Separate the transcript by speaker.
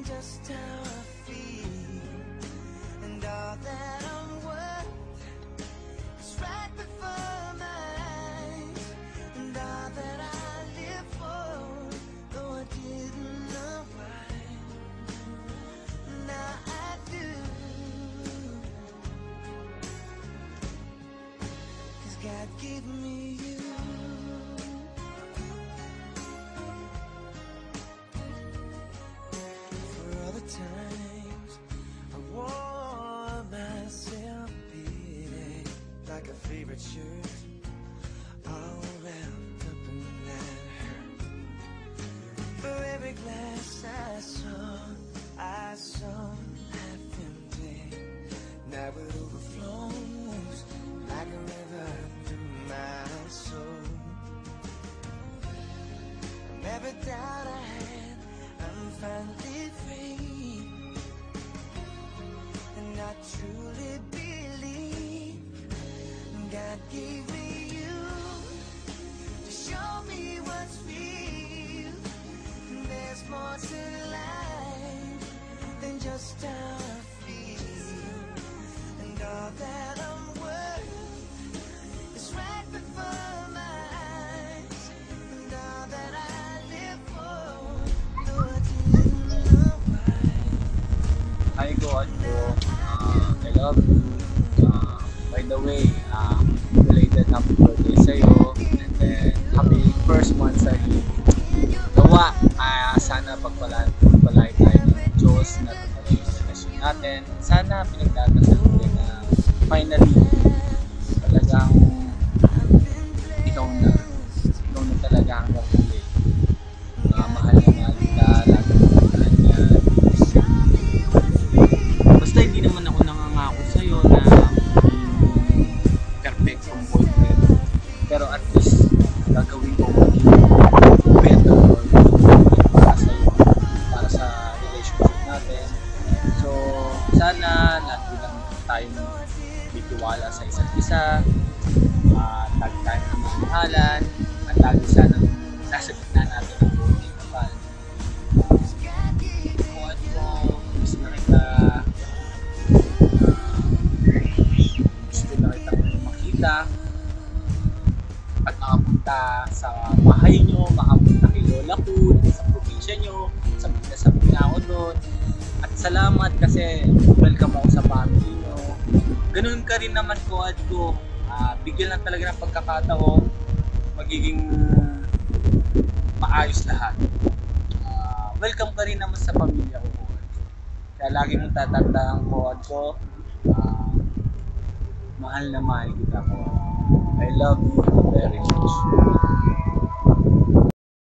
Speaker 1: just how I feel, and all that I'm worth is right before my eyes, and all that I live for, though I didn't know why, now I do, 'cause God gave me you. Times I wore myself beating like a favorite shirt, all wrapped up in that hurt. For every glass I saw half empty. Now it overflows like a river through my soul. And every doubt I had, I'm finally free. I truly believe God gave me you to show me what's real. There's more to life than just how I feel, and all that I'm worth is right before my eyes, and all that I live for, though I didn't know why.
Speaker 2: Hi, go on po. I love you. By the way, belated happy birthday sa'yo. And then, happy first month sa iyo. Gawa, sana pagpalain tayo ng Diyos na tuloy yung relasyon natin. Sana pinagdadasal ko na finally, talagang ikaw na talaga hanggang huli. Mahal na kita, lagi mahal niya. Basta hindi naman ako nangangako sa'yo na perfectong boyfriend, pero at least gagawin ko maging better para sa'yo, para sa relationship natin. So sana lagi lang tayong bitiwala sa isa't isa, lagi tayong mamahalan, at lagi sana nasa gitna natin ang buhay ng kapal. Gusto na kitang makita at makapunta sa bahay nyo, makapunta kay Lola ko, sa probinsya nyo, sa ako doon. At salamat kasi welcome ako sa family nyo. Ganun ka rin naman ko at ko. Bigyan lang talaga ng pagkakataon, magiging maayos lahat. Welcome ka rin naman sa pamilya ko. Kaya lagi mong tatandaan ko at ko, mahal na mahal kita ko. I love you very much.